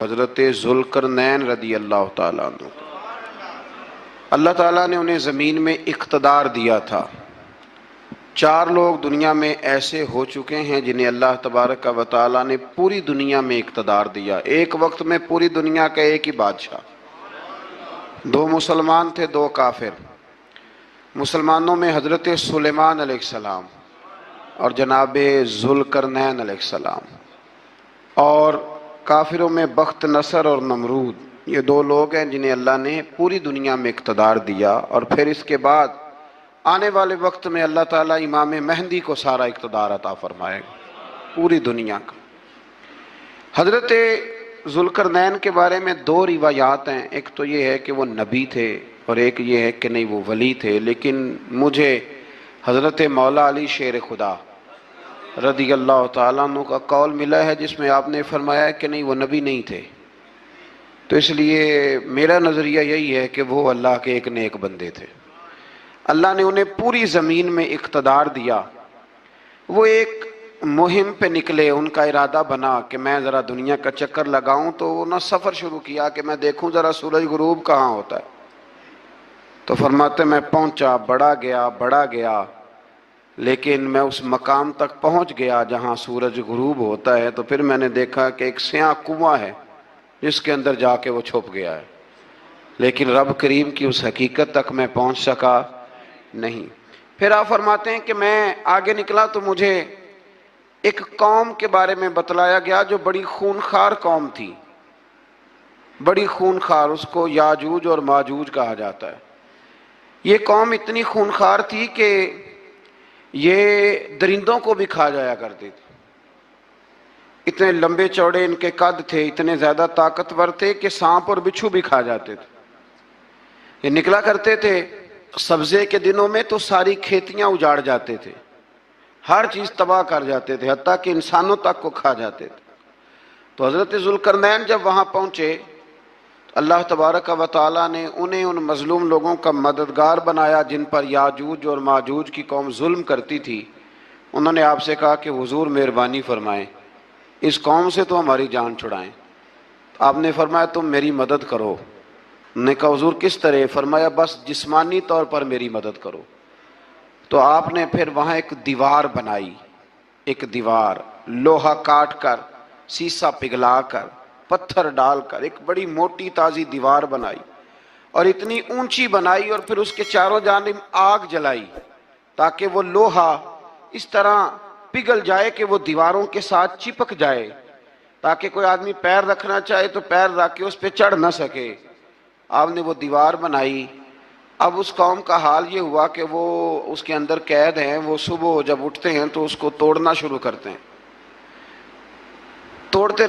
حضرت ذوالقرنین رضی اللہ تعالیٰ عنہ، اللہ تعالیٰ نے انہیں زمین میں اقتدار دیا تھا۔ 4 لوگ دنیا میں ایسے ہو چکے ہیں جنہیں اللہ تبارک و تعالیٰ نے پوری دنیا میں اقتدار دیا، ایک وقت میں پوری دنیا کا ایک ہی بادشاہ۔ 2 مسلمان تھے، 2 کافر۔ مسلمانوں میں حضرت سلیمان علیہ السلام اور جناب ذوالقرنین علیہ السلام، اور کافروں میں بخت نصر اور نمرود۔ یہ 2 لوگ ہیں جنہیں اللہ نے پوری دنیا میں اقتدار دیا، اور پھر اس کے بعد آنے والے وقت میں اللہ تعالیٰ امام مہدی کو سارا اقتدار عطا فرمائے گا، پوری دنیا کا۔ حضرت ذوالقرنین کے بارے میں 2 روایات ہیں، ایک تو یہ ہے کہ وہ نبی تھے اور ایک یہ ہے کہ نہیں وہ ولی تھے، لیکن مجھے حضرت مولا علی شیر خدا رضی اللہ تعالیٰ عنہ کا قول ملا ہے جس میں آپ نے فرمایا ہے کہ نہیں وہ نبی نہیں تھے، تو اس لیے میرا نظریہ یہی ہے کہ وہ اللہ کے ایک نیک بندے تھے۔ اللہ نے انہیں پوری زمین میں اقتدار دیا۔ وہ ایک مہم پہ نکلے، ان کا ارادہ بنا کہ میں ذرا دنیا کا چکر لگاؤں، تو انہوں نے سفر شروع کیا کہ میں دیکھوں ذرا سورج غروب کہاں ہوتا ہے۔ تو فرماتے میں پہنچا، بڑا گیا، لیکن میں اس مقام تک پہنچ گیا جہاں سورج غروب ہوتا ہے، تو پھر میں نے دیکھا کہ ایک سیاہ کنواں ہے جس کے اندر جا کے وہ چھپ گیا ہے، لیکن رب کریم کی اس حقیقت تک میں پہنچ سکا نہیں۔ پھر آپ فرماتے ہیں کہ میں آگے نکلا تو مجھے ایک قوم کے بارے میں بتلایا گیا جو بڑی خونخوار قوم تھی، بڑی خونخوار، اس کو یاجوج اور ماجوج کہا جاتا ہے۔ یہ قوم اتنی خونخوار تھی کہ یہ درندوں کو بھی کھا جایا کرتے تھے، اتنے لمبے چوڑے ان کے قد تھے، اتنے زیادہ طاقتور تھے کہ سانپ اور بچھو بھی کھا جاتے تھے۔ یہ نکلا کرتے تھے سبزے کے دنوں میں تو ساری کھیتیاں اجاڑ جاتے تھے، ہر چیز تباہ کر جاتے تھے، حتیٰ کہ انسانوں تک کو کھا جاتے تھے۔ تو حضرت ذوالقرنین جب وہاں پہنچے، اللہ تبارک و تعالیٰ نے انہیں ان مظلوم لوگوں کا مددگار بنایا جن پر یاجوج اور ماجوج کی قوم ظلم کرتی تھی۔ انہوں نے آپ سے کہا کہ حضور مہربانی فرمائیں، اس قوم سے تو ہماری جان چھڑائیں۔ آپ نے فرمایا تم میری مدد کرو۔ انہوں نے کہا حضور کس طرح؟ فرمایا بس جسمانی طور پر میری مدد کرو۔ تو آپ نے پھر وہاں ایک دیوار بنائی، ایک دیوار، لوہا کاٹ کر، سیسا پگھلا کر، پتھر ڈال کر ایک بڑی موٹی تازی دیوار بنائی، اور اتنی اونچی بنائی، اور پھر اس کے چاروں جانب آگ جلائی تاکہ وہ لوہا اس طرح پگھل جائے کہ وہ دیواروں کے ساتھ چپک جائے، تاکہ کوئی آدمی پیر رکھنا چاہے تو پیر رکھ کے اس پہ چڑھ نہ سکے۔ آپ نے وہ دیوار بنائی۔ اب اس قوم کا حال یہ ہوا کہ وہ اس کے اندر قید ہیں، وہ صبح جب اٹھتے ہیں تو اس کو توڑنا شروع کرتے ہیں، توڑتے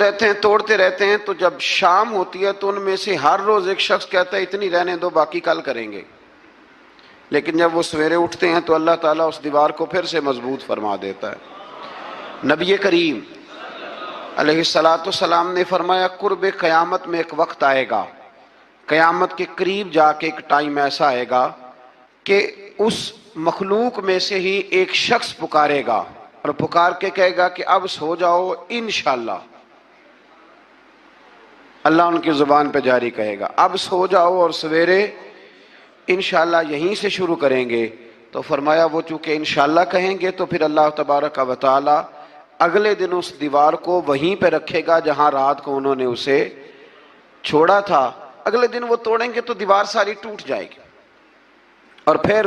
رہتے ہیں، تو جب شام ہوتی ہے تو ان میں سے ہر روز ایک شخص کہتا ہے اتنی رہنے دو، باقی کل کریں گے۔ لیکن جب وہ سویرے اٹھتے ہیں تو اللہ تعالیٰ اس دیوار کو پھر سے مضبوط فرما دیتا ہے۔ نبی کریم علیہ السلام نے فرمایا قرب قیامت میں ایک وقت آئے گا، قیامت کے قریب جا کے ایک ٹائم ایسا آئے گا کہ اس مخلوق میں سے ہی ایک شخص پکارے گا اور پکار کے کہے گا کہ اب سو جاؤ انشاءاللہ۔ اللہ ان کی زبان پہ جاری کہے گا اب سو جاؤ اور سویرے انشاءاللہ یہیں سے شروع کریں گے۔ تو فرمایا وہ چونکہ انشاءاللہ کہیں گے تو پھر اللہ تبارک و تعالی اگلے دن اس دیوار کو وہیں پہ رکھے گا جہاں رات کو انہوں نے اسے چھوڑا تھا۔ اگلے دن وہ توڑیں گے تو دیوار ساری ٹوٹ جائے گی، اور پھر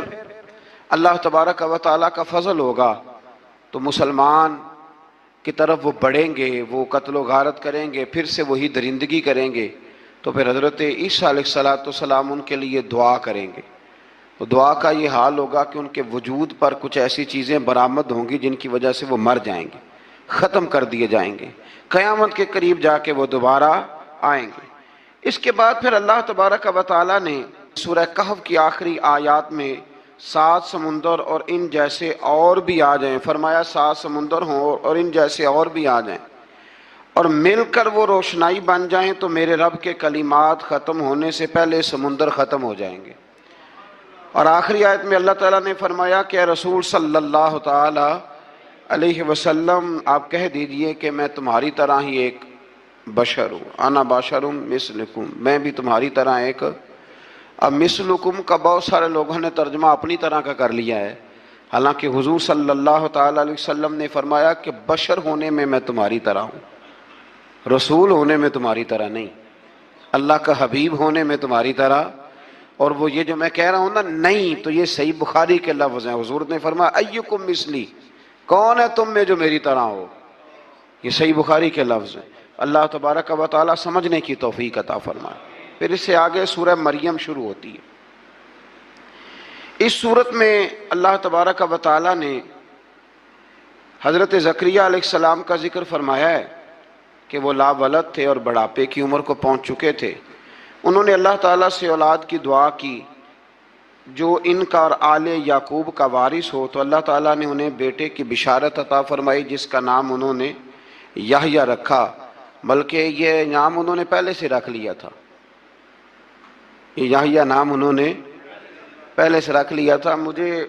اللہ تبارک و تعالیٰ کا فضل ہوگا تو مسلمان کی طرف وہ بڑھیں گے، وہ قتل و غارت کریں گے، پھر سے وہی درندگی کریں گے۔ تو پھر حضرت عیسیٰ علیہ السلام ان کے لیے دعا کریں گے، تو دعا کا یہ حال ہوگا کہ ان کے وجود پر کچھ ایسی چیزیں برآمد ہوں گی جن کی وجہ سے وہ مر جائیں گے، ختم کر دیے جائیں گے، قیامت کے قریب جا کے وہ دوبارہ آئیں گے۔ اس کے بعد پھر اللہ تبارک و تعالیٰ نے سورہ کہف کی آخری آیات میں 7 سمندر اور ان جیسے اور بھی آ جائیں، فرمایا 7 سمندر ہوں اور ان جیسے اور بھی آ جائیں اور مل کر وہ روشنائی بن جائیں تو میرے رب کے کلمات ختم ہونے سے پہلے سمندر ختم ہو جائیں گے۔ اور آخری آیت میں اللہ تعالیٰ نے فرمایا کہ اے رسول صلی اللہ تعالی علیہ وسلم آپ کہہ دیجئے کہ میں تمہاری طرح ہی ایک بشر ہوں، انا بشر مثلکم، میں بھی تمہاری طرح ایک۔ اب مثلکم کا بہت سارے لوگوں نے ترجمہ اپنی طرح کا کر لیا ہے، حالانکہ حضور صلی اللہ تعالی علیہ وسلم نے فرمایا کہ بشر ہونے میں تمہاری طرح ہوں، رسول ہونے میں تمہاری طرح نہیں، اللہ کا حبیب ہونے میں تمہاری طرح۔ اور وہ یہ جو میں کہہ رہا ہوں نا نہیں، تو یہ صحیح بخاری کے لفظ ہیں، حضور نے فرمایا ایکم مثلی، کون ہے تم میں جو میری طرح ہو، یہ صحیح بخاری کے لفظ ہیں۔ اللہ تبارک و تعالیٰ سمجھنے کی توفیق عطا فرمائے۔ پھر اس سے آگے سورہ مریم شروع ہوتی ہے۔ اس صورت میں اللہ تبارک و تعالیٰ نے حضرت زکریہ علیہ السلام کا ذکر فرمایا ہے کہ وہ لا ولد تھے اور بڑھاپے کی عمر کو پہنچ چکے تھے۔ انہوں نے اللہ تعالیٰ سے اولاد کی دعا کی جو ان کا اور آل یعقوب کا وارث ہو، تو اللہ تعالیٰ نے انہیں بیٹے کی بشارت عطا فرمائی جس کا نام انہوں نے یحییٰ رکھا، بلکہ یہ نام انہوں نے پہلے سے رکھ لیا تھا، یہ یحییٰ نام انہوں نے پہلے سے رکھ لیا تھا۔ مجھے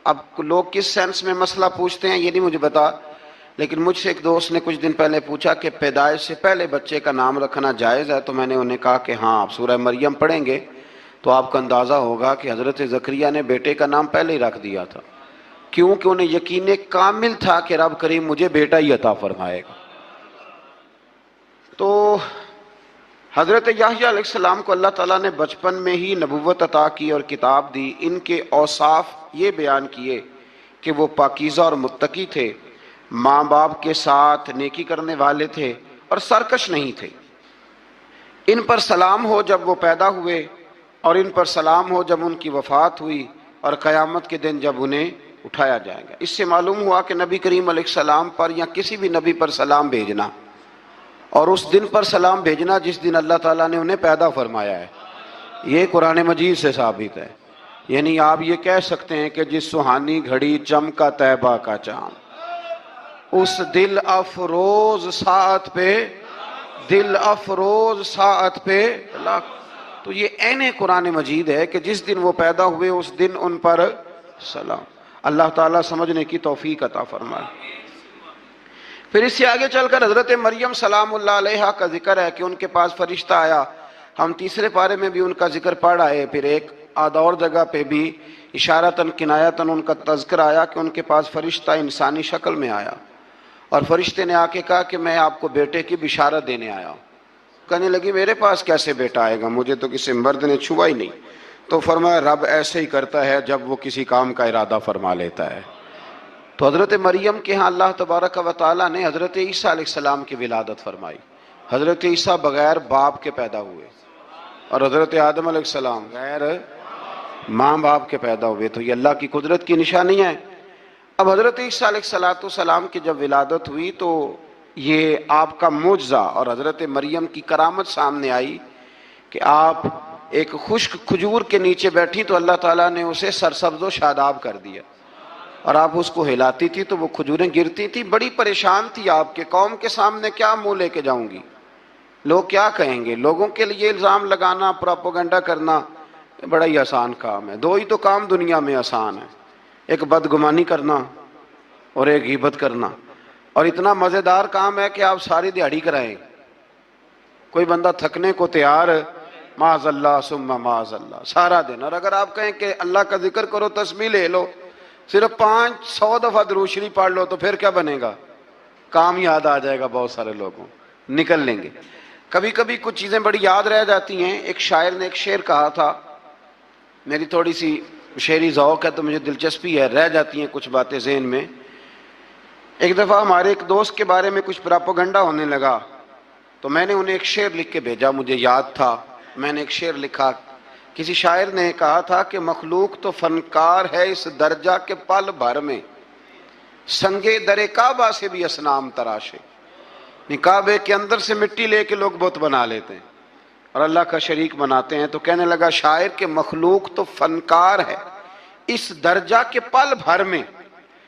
اب لوگ کس سینس میں مسئلہ پوچھتے ہیں یہ نہیں مجھے پتا، لیکن مجھ سے ایک دوست نے کچھ دن پہلے پوچھا کہ پیدائش سے پہلے بچے کا نام رکھنا جائز ہے، تو میں نے انہیں کہا کہ ہاں، آپ سورہ مریم پڑھیں گے تو آپ کو اندازہ ہوگا کہ حضرت زکریہ نے بیٹے کا نام پہلے ہی رکھ دیا تھا، کیونکہ انہیں یقین کامل تھا کہ رب کریم مجھے بیٹا ہی عطا فرمائے گا۔ تو حضرت یحییٰ علیہ السلام کو اللہ تعالیٰ نے بچپن میں ہی نبوت عطا کی اور کتاب دی۔ ان کے اوصاف یہ بیان کیے کہ وہ پاکیزہ اور متقی تھے، ماں باپ کے ساتھ نیکی کرنے والے تھے اور سرکش نہیں تھے۔ ان پر سلام ہو جب وہ پیدا ہوئے، اور ان پر سلام ہو جب ان کی وفات ہوئی، اور قیامت کے دن جب انہیں اٹھایا جائے گا۔ اس سے معلوم ہوا کہ نبی کریم علیہ السلام پر یا کسی بھی نبی پر سلام بھیجنا، اور اس دن پر سلام بھیجنا جس دن اللہ تعالیٰ نے انہیں پیدا فرمایا ہے، یہ قرآن مجید سے ثابت ہے۔ یعنی آپ یہ کہہ سکتے ہیں کہ جس سہانی گھڑی چمکا طیبہ کا چاند، اس دل افروز ساعت پہ، دل افروز ساعت پہ اللہ، تو یہ عین قرآن مجید ہے کہ جس دن وہ پیدا ہوئے اس دن ان پر سلام۔ اللہ تعالیٰ سمجھنے کی توفیق عطا فرمائے۔ پھر اس سے آگے چل کر حضرت مریم سلام اللہ علیہا کا ذکر ہے کہ ان کے پاس فرشتہ آیا۔ ہم تیسرے پارے میں بھی ان کا ذکر پڑھ آئے، پھر ایک آدھ اور جگہ پہ بھی اشارتاً کنایتاً ان کا تذکر آیا کہ ان کے پاس فرشتہ انسانی شکل میں آیا، اور فرشتے نے آ کے کہا کہ میں آپ کو بیٹے کی بشارت دینے آیا ہوں۔ کہنے لگی میرے پاس کیسے بیٹا آئے گا، مجھے تو کسی مرد نے چھوا ہی نہیں۔ تو فرمایا رب ایسے ہی کرتا ہے جب وہ کسی کام کا ارادہ فرما لیتا ہے۔ تو حضرت مریم کے ہاں اللہ تبارک و تعالیٰ نے حضرت عیسیٰ علیہ السلام کی ولادت فرمائی۔ حضرت عیسیٰ بغیر باپ کے پیدا ہوئے، اور حضرت آدم علیہ السلام غیر ماں باپ کے پیدا ہوئے، تو یہ اللہ کی قدرت کی نشانی ہے۔ اب حضرت عیسیٰ علیہ السلام کی جب ولادت ہوئی تو یہ آپ کا معجزہ اور حضرت مریم کی کرامت سامنے آئی کہ آپ ایک خشک کھجور کے نیچے بیٹھی تو اللہ تعالیٰ نے اسے سرسبز و شاداب کر دیا، اور آپ اس کو ہلاتی تھی تو وہ کھجوریں گرتی تھی۔ بڑی پریشان تھی آپ کے قوم کے سامنے کیا منہ لے کے جاؤں گی، لوگ کیا کہیں گے۔ لوگوں کے لیے الزام لگانا، پروپیگنڈا کرنا بڑا ہی آسان کام ہے۔ دو ہی تو کام دنیا میں آسان ہے، ایک بدگمانی کرنا اور ایک غیبت کرنا، اور اتنا مزیدار کام ہے کہ آپ ساری دیہڑی کرائیں، کوئی بندہ تھکنے کو تیار معاذ اللہ ثم معاذ اللہ سارا دن، اور اگر آپ کہیں کہ اللہ کا ذکر کرو، تسبیح لے لو، صرف 500 دفعہ درود شریف پڑھ لو، تو پھر کیا بنے گا، کام یاد آ جائے گا، بہت سارے لوگوں نکل لیں گے۔ کبھی کبھی کچھ چیزیں بڑی یاد رہ جاتی ہیں۔ ایک شاعر نے ایک شعر کہا تھا، میری تھوڑی سی شعری ذوق ہے تو مجھے دلچسپی ہے، رہ جاتی ہیں کچھ باتیں ذہن میں۔ ایک دفعہ ہمارے ایک دوست کے بارے میں کچھ پراپوگنڈا ہونے لگا، تو میں نے انہیں ایک شعر لکھ کے بھیجا، مجھے یاد تھا، میں نے ایک شعر لکھا۔ کسی شاعر نے کہا تھا کہ مخلوق تو فنکار ہے اس درجہ کے پل بھر میں، سنگے در کعبہ سے بھی اصنام تراشے۔ کعبے کے اندر سے مٹی لے کے لوگ بت بنا لیتے ہیں اور اللہ کا شریک بناتے ہیں۔ تو کہنے لگا شاعر کہ مخلوق تو فنکار ہے اس درجہ کے پل بھر میں،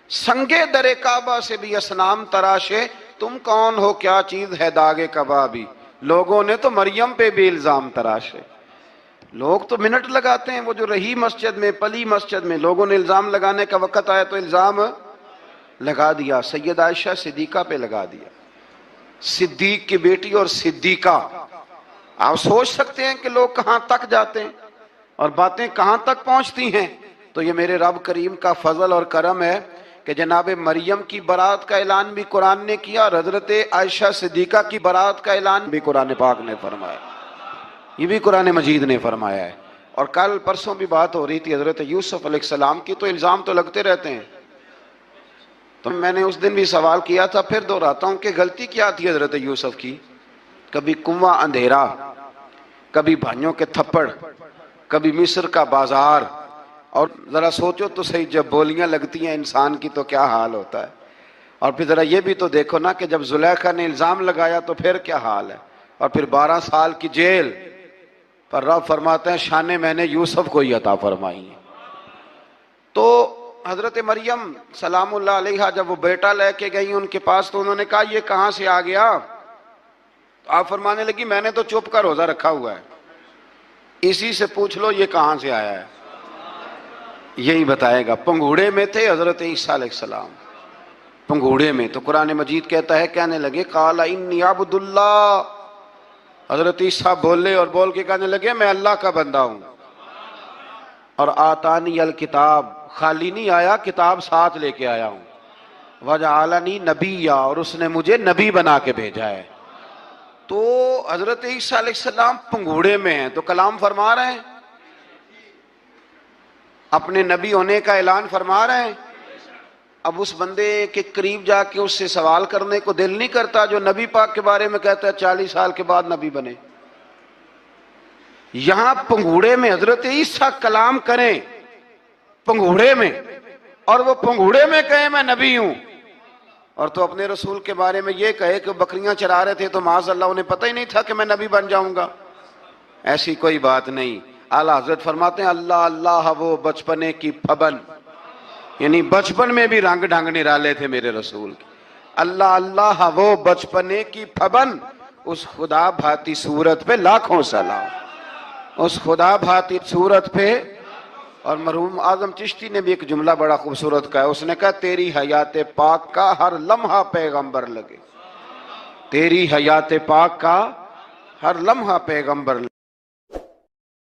سنگے در کعبہ سے بھی اصنام تراشے۔ تم کون ہو کیا چیز ہے داغ کبابی، لوگوں نے تو مریم پہ بھی الزام تراشے۔ لوگ تو منٹ لگاتے ہیں، وہ جو رہی مسجد میں، پلی مسجد میں، لوگوں نے الزام لگانے کا وقت آیا تو الزام لگا دیا، سید عائشہ صدیقہ پہ لگا دیا۔ صدیق کی بیٹی اور صدیقہ. آپ سوچ سکتے ہیں کہ لوگ کہاں تک جاتے ہیں اور باتیں کہاں تک پہنچتی ہیں. تو یہ میرے رب کریم کا فضل اور کرم ہے کہ جناب مریم کی برات کا اعلان بھی قرآن نے کیا اور حضرت عائشہ صدیقہ کی برات کا اعلان بھی قرآن پاک نے فرمایا. یہ بھی قرآن مجید نے فرمایا ہے. اور کل پرسوں بھی بات ہو رہی تھی حضرت یوسف علیہ السلام کی، تو الزام تو لگتے رہتے ہیں. تو میں نے اس دن بھی سوال کیا تھا، پھر دہراتا ہوں کہ غلطی کیا تھی حضرت یوسف کی. کبھی کنواں اندھیرا، کبھی بھائیوں کے تھپڑ، کبھی مصر کا بازار. اور ذرا سوچو تو صحیح، جب بولیاں لگتی ہیں انسان کی تو کیا حال ہوتا ہے. اور پھر ذرا یہ بھی تو دیکھو نا کہ جب زلیخا نے الزام لگایا تو پھر کیا حال ہے. اور پھر 12 سال کی جیل. پر رب فرماتے ہیں شانیں میں نے یوسف کو ہی عطا فرمائی ہیں. تو حضرت مریم سلام اللہ علیہا جب وہ بیٹا لے کے گئی ان کے پاس تو انہوں نے کہا یہ کہاں سے آ گیا. تو آپ فرمانے لگی میں نے تو چپ کر روزہ رکھا ہوا ہے، اسی سے پوچھ لو یہ کہاں سے آیا ہے. یہی بتائے گا. پنگوڑے میں تھے حضرت عیسیٰ علیہ السلام، پنگوڑے میں. تو قرآن مجید کہتا ہے کہنے لگے قال انی عبد اللہ. حضرت عیسیٰ بولے اور بول کے کہنے لگے میں اللہ کا بندہ ہوں. اور آتانی الکتاب، خالی نہیں آیا، کتاب ساتھ لے کے آیا ہوں. وجعلنی نبیا، اور اس نے مجھے نبی بنا کے بھیجا ہے. تو حضرت عیسیٰ علیہ السلام پنگوڑے میں ہیں تو کلام فرما رہے ہیں، اپنے نبی ہونے کا اعلان فرما رہے ہیں. اب اس بندے کے قریب جا کے اس سے سوال کرنے کو دل نہیں کرتا جو نبی پاک کے بارے میں کہتا ہے 40 سال کے بعد نبی بنے. یہاں پنگوڑے میں حضرت عیسیٰ کلام کریں، پنگوڑے میں، اور وہ پنگوڑے میں کہے میں نبی ہوں. اور تو اپنے رسول کے بارے میں یہ کہے کہ بکریاں چرا رہے تھے تو معاذ اللہ انہیں پتہ ہی نہیں تھا کہ میں نبی بن جاؤں گا. ایسی کوئی بات نہیں. اعلیٰ حضرت فرماتے ہیں اللہ اللہ وہ بچپنے کی پھبن، یعنی بچپن میں بھی رنگ ڈھنگ نرالے تھے میرے رسول کی. اللہ اللہ وہ بچپنے کی پھبن، اس خدا بھاتی صورت پہ لاکھوں سلام، اس خدا بھاتی صورت پہ. اور مرحوم اعظم چشتی نے بھی ایک جملہ بڑا خوبصورت کہا ہے. اس نے کہا تیری حیات پاک کا ہر لمحہ پیغمبر لگے، تیری حیات پاک کا ہر لمحہ پیغمبر لگے.